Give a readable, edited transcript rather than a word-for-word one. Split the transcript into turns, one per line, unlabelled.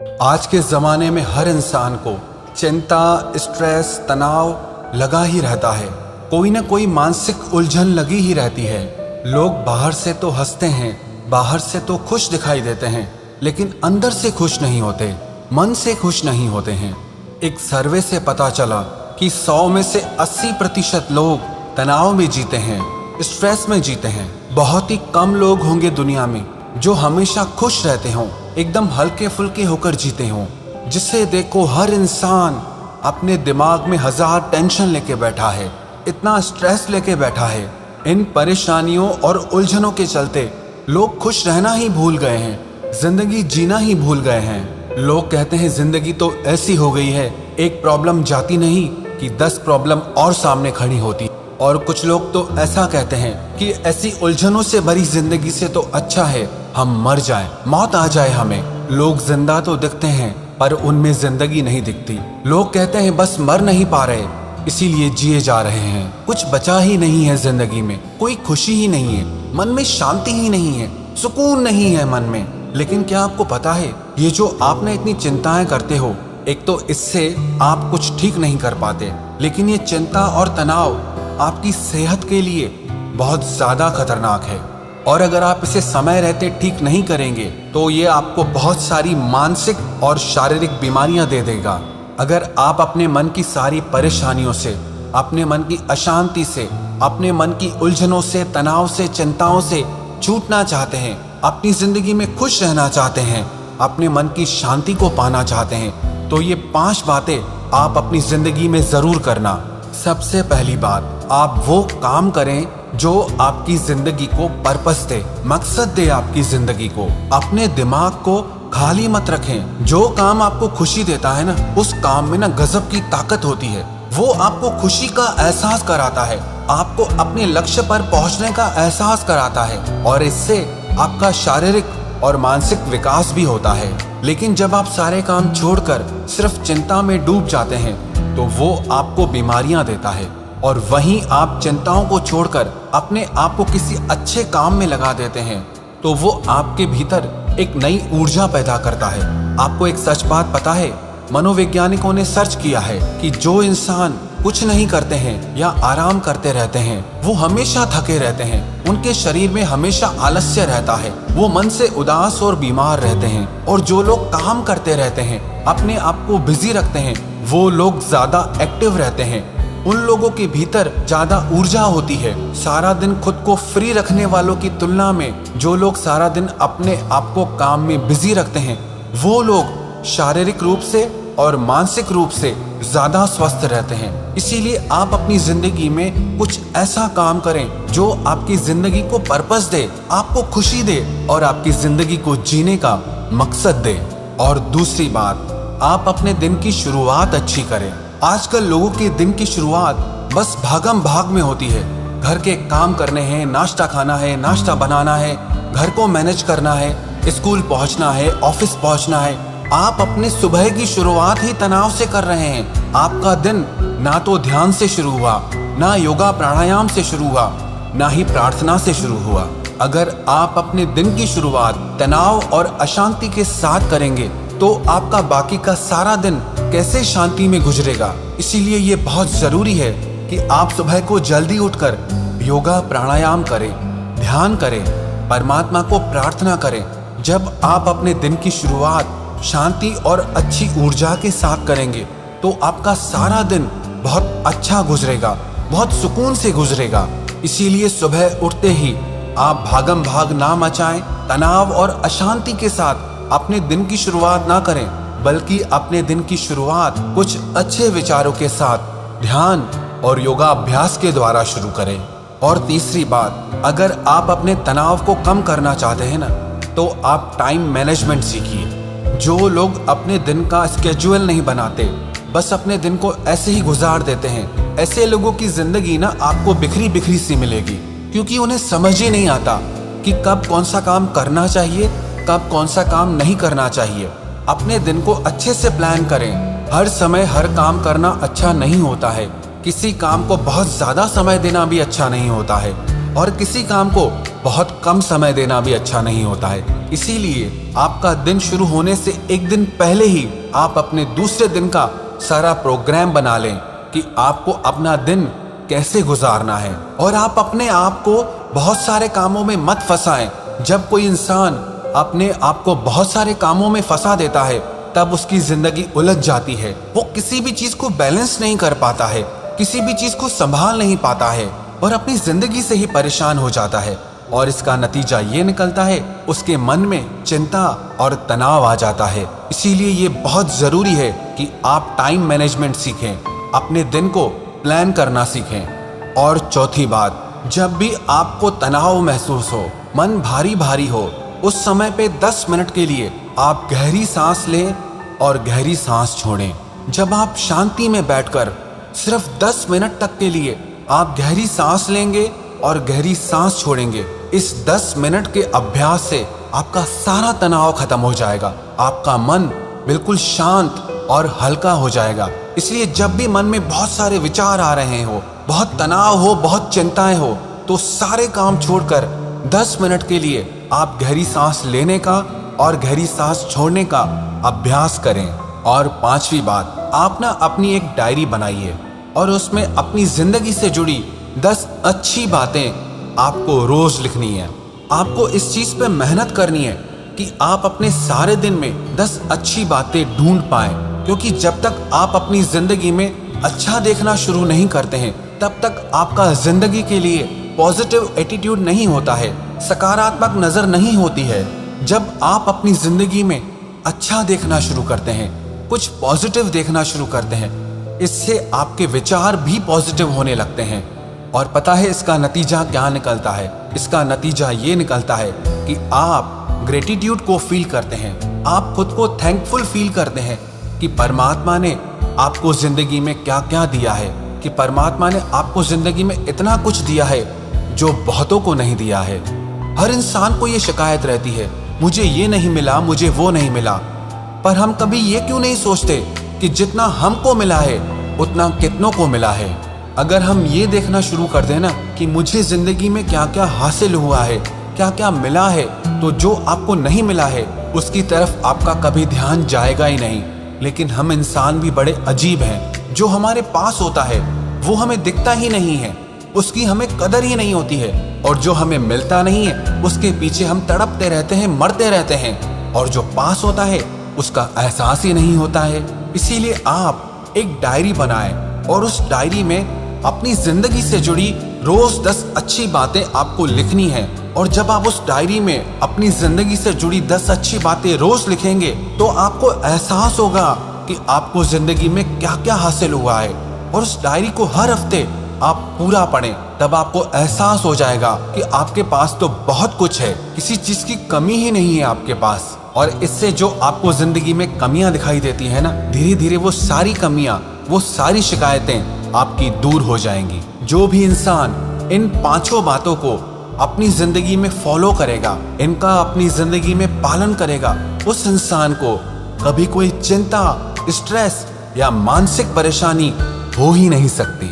आज के ज़माने में हर इंसान को चिंता, स्ट्रेस, तनाव लगा ही रहता है। कोई ना कोई मानसिक उलझन लगी ही रहती है। लोग बाहर से तो हंसते हैं, बाहर से तो खुश दिखाई देते हैं, लेकिन अंदर से खुश नहीं होते, मन से खुश नहीं होते हैं। एक सर्वे से पता चला कि 100 में से 80% लोग तनाव में जीते हैं, स्ट्रेस में जीते हैं। बहुत ही कम लोग होंगे दुनिया में जो हमेशा खुश रहते हों, एकदम हल्के फुल्के होकर जीते हों। जिसे देखो हर इंसान अपने दिमाग में 1000 टेंशन लेके बैठा है, इतना स्ट्रेस लेके बैठा है। इन परेशानियों और उलझनों के चलते लोग खुश रहना ही भूल गए हैं, जिंदगी जीना ही भूल गए हैं। लोग कहते हैं जिंदगी तो ऐसी हो गई है, एक प्रॉब्लम जाती नहीं कि 10 प्रॉब्लम और सामने खड़ी होती। और कुछ लोग तो ऐसा कहते हैं कि ऐसी उलझनों से भरी जिंदगी से तो अच्छा है हम मर जाएं, मौत आ जाए हमें। लोग जिंदा तो दिखते हैं पर उनमें जिंदगी नहीं दिखती। लोग कहते हैं बस मर नहीं पा रहे इसीलिए जिए जा रहे हैं। कुछ बचा ही नहीं है जिंदगी में, कोई खुशी ही नहीं है, मन में शांति ही नहीं है, सुकून नहीं है मन में। लेकिन क्या आपको पता है ये जो आपने इतनी चिंताएं करते हो, एक तो इससे आप कुछ ठीक नहीं कर पाते, लेकिन ये चिंता और तनाव आपकी सेहत के लिए बहुत ज्यादा खतरनाक है। और अगर आप इसे समय रहते ठीक नहीं करेंगे तो ये आपको बहुत सारी मानसिक और शारीरिक बीमारियां दे देगा। अगर आप अपने मन की सारी परेशानियों से, अपने मन की अशांति से, अपने मन की उलझनों से, तनाव से, चिंताओं से छूटना चाहते हैं, अपनी जिंदगी में खुश रहना चाहते हैं, अपने मन की शांति को पाना चाहते हैं, तो ये 5 बातें आप अपनी जिंदगी में जरूर करना। सबसे पहली बात, आप वो काम करें जो आपकी जिंदगी को पर्पस दे, मकसद दे आपकी जिंदगी को। अपने दिमाग को खाली मत रखें। जो काम आपको खुशी देता है ना, उस काम में ना गजब की ताकत होती है। वो आपको खुशी का एहसास कराता है, आपको अपने लक्ष्य पर पहुंचने का एहसास कराता है, और इससे आपका शारीरिक और मानसिक विकास भी होता है। लेकिन जब आप सारे काम छोड़कर सिर्फ चिंता में डूब जाते हैं तो वो आपको बीमारियां देता है। और वहीं आप चिंताओं को छोड़कर अपने आप को किसी अच्छे काम में लगा देते हैं तो वो आपके भीतर एक नई ऊर्जा पैदा करता है। आपको एक सच बात पता है, मनोवैज्ञानिकों ने सर्च किया है कि जो इंसान कुछ नहीं करते हैं या आराम करते रहते हैं वो हमेशा थके रहते हैं, उनके शरीर में हमेशा आलस्य रहता है, वो मन से उदास और बीमार रहते हैं। और जो लोग काम करते रहते हैं, अपने आप को बिजी रखते हैं, वो लोग ज्यादा एक्टिव रहते हैं, उन लोगों के भीतर ज्यादा ऊर्जा होती है। सारा दिन खुद को फ्री रखने वालों की तुलना में जो लोग सारा दिन अपने आप को काम में बिजी रखते हैं वो लोग शारीरिक रूप से और मानसिक रूप से ज्यादा स्वस्थ रहते हैं। इसीलिए आप अपनी जिंदगी में कुछ ऐसा काम करें जो आपकी जिंदगी को पर्पस दे, आपको खुशी दे और आपकी जिंदगी को जीने का मकसद दे। और दूसरी बात, आप अपने दिन की शुरुआत अच्छी करें। आजकल लोगों के दिन की शुरुआत बस भागम भाग में होती है। घर के काम करने हैं, नाश्ता खाना है, नाश्ता बनाना है, घर को मैनेज करना है, स्कूल पहुंचना है, ऑफिस पहुंचना है। आप अपने सुबह की शुरुआत ही तनाव से कर रहे हैं। आपका दिन ना तो ध्यान से शुरू हुआ, ना योगा प्राणायाम से शुरू हुआ, ना ही प्रार्थना से शुरू हुआ। अगर आप अपने दिन की शुरुआत तनाव और अशांति के साथ करेंगे तो आपका बाकी का सारा दिन कैसे शांति में गुजरेगा। इसीलिए ये बहुत जरूरी है कि आप सुबह को जल्दी उठकर योगा प्राणायाम करें, ध्यान करें, परमात्मा को प्रार्थना करें। जब आप अपने दिन की शुरुआत शांति और अच्छी ऊर्जा के साथ करेंगे तो आपका सारा दिन बहुत अच्छा गुजरेगा, बहुत सुकून से गुजरेगा। इसीलिए सुबह उठते ही आप भागम भाग ना मचाएं, तनाव और अशांति के साथ अपने दिन की शुरुआत ना करें, बल्कि अपने दिन की शुरुआत कुछ अच्छे विचारों के साथ ध्यान और योगा अभ्यास के द्वारा शुरू करें। और तीसरी बात, अगर आप अपने तनाव को कम करना चाहते हैं ना तो आप टाइम मैनेजमेंट सीखिए। जो लोग अपने दिन का स्केड्यूल नहीं बनाते, बस अपने दिन को ऐसे ही गुजार देते हैं, ऐसे लोगों की जिंदगी ना आपको बिखरी बिखरी सी मिलेगी, क्योंकि उन्हें समझ ही नहीं आता कि कब कौन सा काम करना चाहिए, कब कौन सा काम नहीं करना चाहिए। अपने दिन को अच्छे से प्लान करें। हर समय हर काम करना अच्छा नहीं होता है। किसी काम को बहुत ज्यादा समय देना भी अच्छा नहीं होता है और किसी काम को बहुत कम समय देना भी अच्छा नहीं होता है। इसीलिए आपका दिन शुरू होने से एक दिन पहले ही आप अपने दूसरे दिन का सारा प्रोग्राम बना लें कि आपको अपना दिन कैसे गुजारना है। और आप अपने आप को बहुत सारे कामों में मत फंसाएं। जब कोई इंसान अपने आप को बहुत सारे कामों में फंसा देता है तब उसकी जिंदगी उलझ जाती है। वो किसी भी चीज को बैलेंस नहीं कर पाता है, किसी भी चीज को संभाल नहीं पाता है और अपनी जिंदगी से ही परेशान हो जाता है। और इसका नतीजा ये निकलता है उसके मन में चिंता और तनाव आ जाता है। इसीलिए ये बहुत जरूरी है कि आप टाइम मैनेजमेंट सीखें, अपने दिन को प्लान करना सीखें। और चौथी बात, जब भी आपको तनाव महसूस हो, मन भारी भारी हो, उस समय पे 10 मिनट के लिए आप गहरी सांस लें और गहरी सांस छोड़ें। जब आप शांति में बैठकर सिर्फ 10 मिनट तक के लिए आप गहरी सांस लेंगे और गहरी सांस छोड़ेंगे, इस 10 मिनट के अभ्यास से आपका सारा तनाव खत्म हो जाएगा। आपका मन बिल्कुल शांत और हल्का हो जाएगा। इसलिए जब भी मन में बहुत सारे विचार आ रहे हो, बहुत तनाव हो, बहुत चिंताएं हो, तो सारे काम छोड़कर 10 मिनट के लिए आप गहरी सांस लेने का और गहरी सांस छोड़ने का अभ्यास करें। और पांचवी बात, आप ना अपनी एक डायरी बनाइए और उसमें अपनी जिंदगी से जुड़ी 10 अच्छी बातें आपको रोज लिखनी है। आपको इस चीज पे मेहनत करनी है कि आप अपने सारे दिन में 10 अच्छी बातें ढूंढ पाएं, क्योंकि जब तक आप अपनी जिंदगी में अच्छा देखना शुरू नहीं करते हैं तब तक आपका जिंदगी के लिए पॉजिटिव एटीट्यूड नहीं होता है, सकारात्मक नजर नहीं होती है। जब आप अपनी जिंदगी में अच्छा देखना शुरू करते हैं, कुछ पॉजिटिव देखना शुरू करते हैं, इससे आपके विचार भी पॉजिटिव होने लगते हैं। और पता है इसका नतीजा क्या निकलता है? इसका नतीजा ये निकलता है कि आप ग्रेटिट्यूड को फील करते हैं, आप खुद को थैंकफुल फील करते हैं कि परमात्मा ने आपको जिंदगी में क्या क्या दिया है, कि परमात्मा ने आपको जिंदगी में इतना कुछ दिया है जो बहुतों को नहीं दिया है। हर इंसान को ये शिकायत रहती है, मुझे ये नहीं मिला, मुझे वो नहीं मिला। पर हम कभी ये क्यों नहीं सोचते कि जितना हमको मिला है उतना कितनों को मिला है। अगर हम ये देखना शुरू कर दें ना कि मुझे जिंदगी में क्या क्या हासिल हुआ है, क्या क्या मिला है, तो जो आपको नहीं मिला है उसकी तरफ आपका कभी ध्यान जाएगा ही नहीं। लेकिन हम इंसान भी बड़े अजीब हैं, जो हमारे पास होता है वो हमें दिखता ही नहीं है, उसकी हमें कदर ही नहीं होती है। और जो हमें मिलता नहीं है उसके पीछे हम तड़पते रहते हैं, मरते रहते हैं। और जो पास होता है उसका एहसास ही नहीं होता है। इसीलिए आप एक डायरी बनाएं और उस डायरी में अपनी जिंदगी से जुड़ी रोज 10 अच्छी बातें आपको लिखनी है। और जब आप उस डायरी में अपनी जिंदगी से जुड़ी 10 अच्छी बातें रोज लिखेंगे तो आपको एहसास होगा कि आपको जिंदगी में क्या क्या हासिल हुआ है। और उस डायरी को हर हफ्ते आप पूरा पढ़ें, तब आपको एहसास हो जाएगा कि आपके पास तो बहुत कुछ है, किसी चीज की कमी ही नहीं है आपके पास। और इससे जो आपको जिंदगी में कमियां दिखाई देती है ना, धीरे धीरे वो सारी कमियां, वो सारी शिकायतें आपकी दूर हो जाएंगी। जो भी इंसान इन 5 बातों को अपनी जिंदगी में फॉलो करेगा, इनका अपनी जिंदगी में पालन करेगा, उस इंसान को कभी कोई चिंता, स्ट्रेस या मानसिक परेशानी हो ही नहीं सकती।